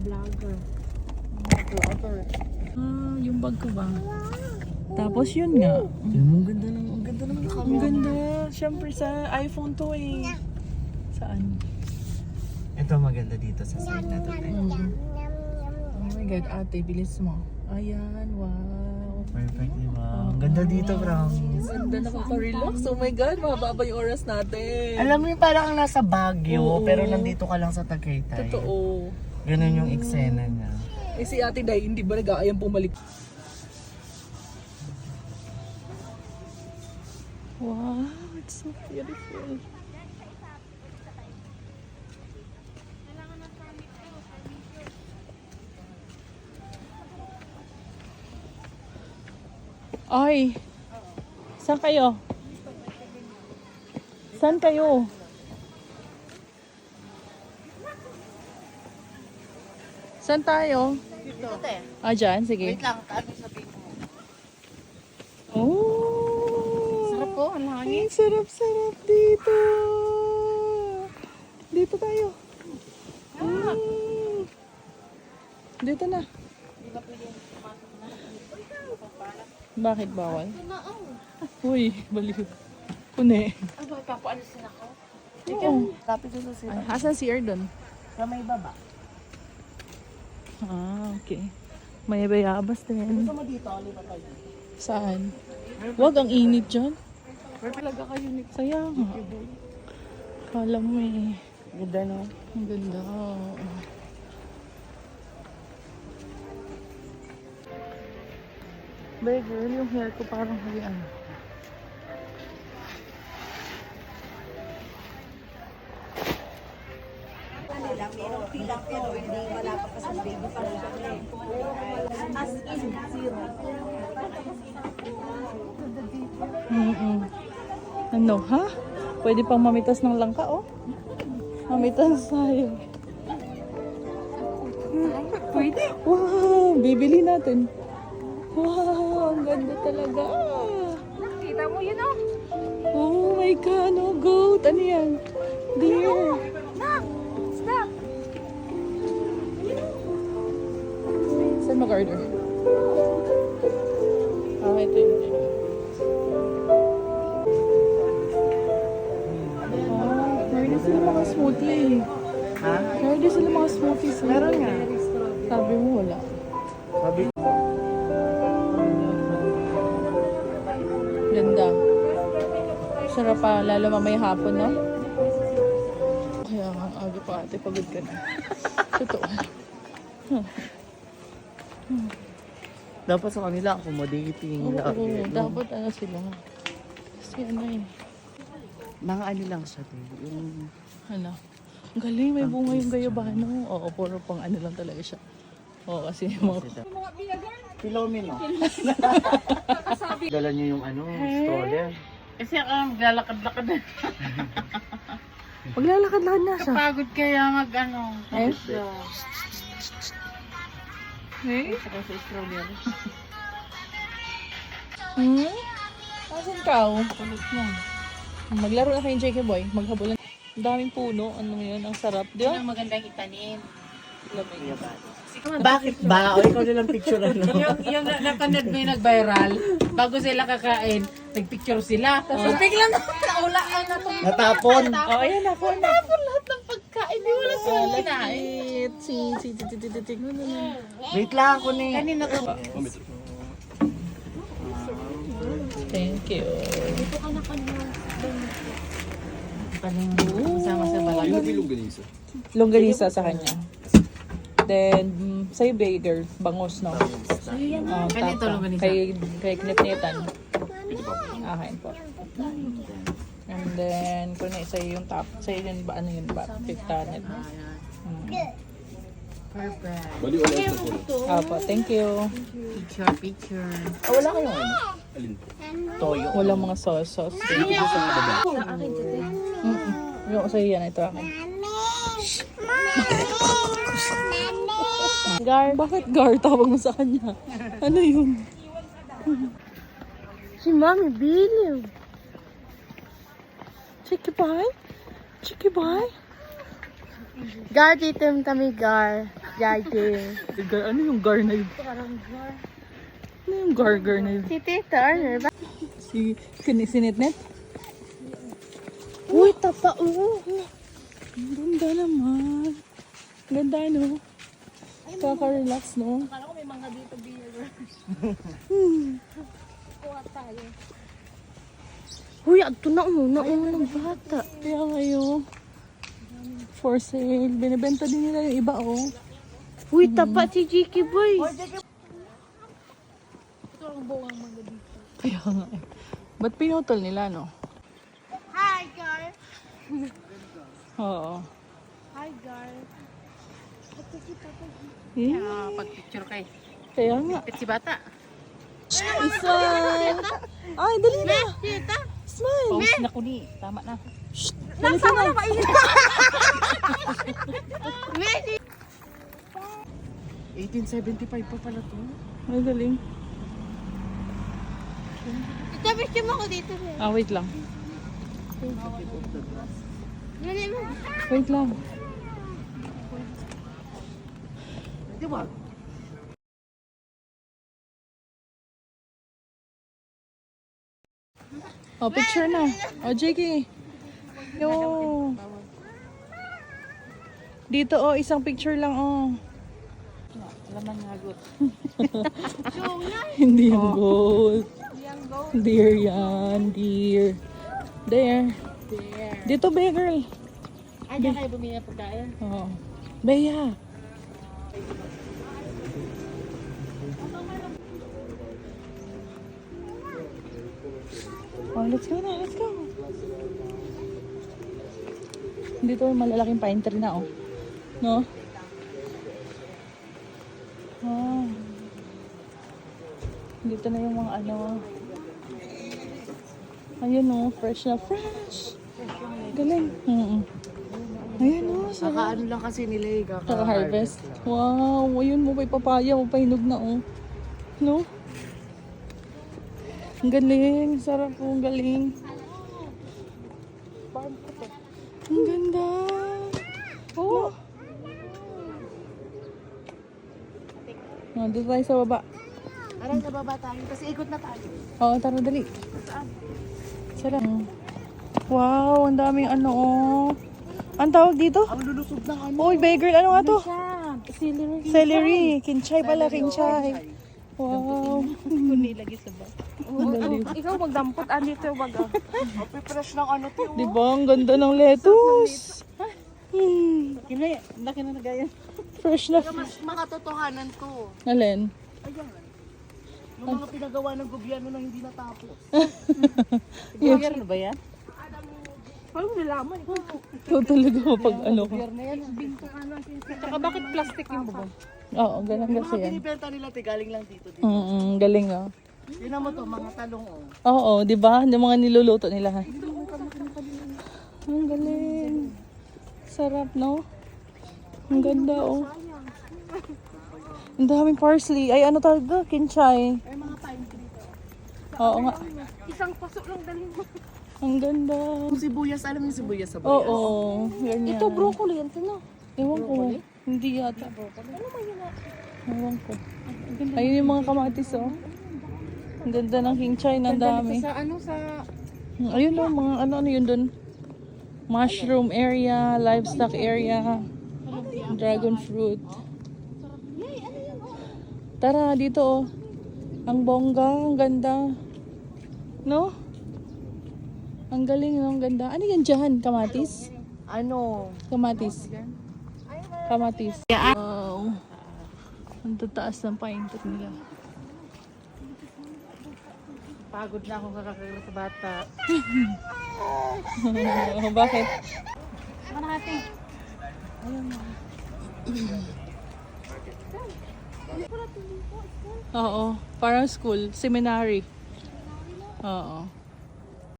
vlogger. Yung bag ko ba? Tapos yun nga. Ang ganda ng camera. Ang ganda. Siyempre sa iPhone to eh. Saan? Ito maganda dito sa side na to. Oh my God, ate, bilis mo. Ayan, wow. Perfect, di ba? Ang ganda dito, bro. Ganda, nakaka-relax. Oh my God, mababa yung oras natin. Alam mo yung parang kang nasa Baguio, Oo. pero nandito ka lang sa Tagaytay. Totoo. Ganun yung eksena niya. Eh si ate Day, hindi ba nag-aayang pumalik? Wow, it's so beautiful. Ay, saan kayo? Saan kayo? Saan tayo? Dito. Ah, dyan? Sige. Wait lang, ano sabihin mo? Oh! Sarap po, ang hangin. Ang sarap-sarap dito. Dito tayo. Mm. Dito na. Bakit bawal? Uy, baliw. Kune. Ay, bakit papaalisin ako? Oo. Kapit ko sa Ay, asan si Erdon? Sa may baba. Ah, okay. May bayabas din. Gusto mo dito, lipat tayo. Saan? Wag, ang init dyan. Where talaga kayo ni Saya nga. Kala mo eh. Ganda no? Ang ganda. Bay girl, yung hair ko parang halian. Pero hindi malapit pa sa baby pa lang. As in, zero. Ano, ha? Pwede pang mamitas ng langka, oh. Mamitas tayo. Pwede. Wow, bibili natin. Wow, ang ganda talaga. Nakita mo yun, oh. Oh my God, no goat. Ano yan? Deer. Nak! Stop! Saan mag-order? Ah, ito yun. Ah, meron din sila mga smoothie. Ha? Meron din sila mga smoothies. Meron nga. Sabi mo wala. Sabi Ganda. Sarap pa, lalo mamaya hapon, no? Kaya nga, aga pa ate, pagod ka na. Totoo. dapat sa kanila accommodating. Oo, dapat ano sila. Kasi ano eh. Mga ano lang siya, yung Ano? Ang galing, may bunga yung gayabano. Oo, puro pang ano lang talaga siya. Oo, kasi yung mga... Filomeno. Dala niyo yung ano, stroller. Kasi ako maglalakad-lakad na. Maglalakad-lakad na siya. Pagod kaya mag-ano. Eh? Eh? Saka sa strawberry. Hmm? Asan ka? Kulit mo. Maglaro na kayo JK Boy. Maghabulan. Ang daming puno. Ano yun? Ang sarap. Di ba? Ang magandang itanim. Lamig. Bakit ba? O ikaw nilang picture ano? yung napanood mo yung nag-viral, bago sila kakain, nagpicture sila. Tapos biglang naulaan na itong Natapon. Oh, ayan ako. tapon lahat ng pagkain. Di wala silang kinain. Wait lang ako ni. Kanina to. Thank you. Kasama sa balay. Longganisa sa kanya. Then, sa'yo bagel, bangus, no? Ganito, longganisa. Kay Knip-Nitan. Akin po. And then, kung na sa'yo yung top, sa'yo yun ba, ano yun ba? Pictanet. Perfect. Apo, thank you. Picture. Ah, wala kayong ano? Toyo. Walang mga sauce. Yung sa'yo yan, ito akin. Gar, bakit Gar? Tawag mo sa kanya. Ano yun? Si Mami Biliw. Chicky boy? Chicky boy? Gar, dito yung tami, Gar. Judging. Ano yung gar na yun? Ano yung gar na yun? Si Tita Arner ba? Si Sinitnet? Uy, tapa. Ang ganda naman. Ganda, no? Kaka-relax, no? Akala ko may mga dito beer. Kuha tayo. Uy, ato na una ng bata. Kaya ngayon, for sale. Binibenta din nila yung iba, oh. Uy, tapa si Jiki Boy. Kaya nga, eh. Ba't pinutol nila, no? Hi, girl. Oo. Hi, girl. Eh, Pag-picture kay. kaya nga. Si bata. Smile! Ay, dali na! Tita. Smile! Pause na ko ni. Tama na. Dali ka na! Messi. 1875 pa pala to. Ay, galing. Tita, picture mo ko dito. Ah, wait lang. Dali mo. Wait lang. Di ba? Oh, picture na. Oh, JK. Yo. Dito, oh, isang picture lang, oh. Alaman nga good. Hindi yung gold. Deer yan, deer. There. Dito, Bea, girl. Ay, diyan kayo bumili ng pagkain. Oh. Bea. Oh, let's go na, let's go. Dito malalaking pine tree na, oh. No? Oh. Dito na yung mga ano. Ayun, oh, fresh na fresh. Galing. Ayun, oh, sarap. Kakaano lang kasi nila eh. Kaka-harvest. Wow, ayun mo, may papaya, may pahinog na, oh. No? Ang galing, sarap po, ang galing. Ang ganda. Oh. Oh, dito tayo sa baba. Parang nababa tayo kasi ikot na tayo. Oo, tara, dali. Sarap. Wow, ang daming ano, oh. Ang tawag dito? Ang lulusog na ano. Uy, bagel, ano nga to? Celery. Celery. Kinchay pala, kinchay. Wow. Kunilagay sa bag. Ikaw magdampot. Andito yung baga. Fresh ng ano to. Di ba? Ang ganda ng lettuce. Kinaya, laki na nagaya. Fresh na. Mas makatotohanan to. Alin? Yung mga pinagawa ng gobyerno na hindi natapos. Gobyerno ba yan? Parang nalaman. Ito talaga pag ano ko. Tsaka bakit plastic yung bubong? Oo, ganun Yung kasi mga yan. binibenta nila galing lang dito. Galing ah. Yun mo to, mga talong oh. Oo, di ba? Yung mga niluluto nila. Ang galing. Sarap, no? Ang ganda, oh. Ang daming parsley. Ay, ano talaga? Kinchay. Ay, mga pine tree to. Oo nga. Isang pasok lang dalhin mo. Ang ganda. Yung sibuyas, alam mo yung sibuyas sa buyas? Oo, ganyan. Ito broccoli. Yan sino? Ewan ko. Hindi yata. Ewan ko. Ayun yung mga kamatis, oh. Ang ganda ng kinchay, ang dami. Sa ano, sa... Ayun, oh, mga ano yun dun. Mushroom area, livestock area, dragon fruit. Tara, dito, oh. Ang bongga, ang ganda. No? Ang galing, no? Ang ganda. Ano yan dyan? Kamatis? Ano? Kamatis. Kamatis. Wow. Ang tataas ng pine tree nila. Pagod na akong kakakagala sa bata. Bakit? Manahati. Oo. Parang school. Seminary. Oo.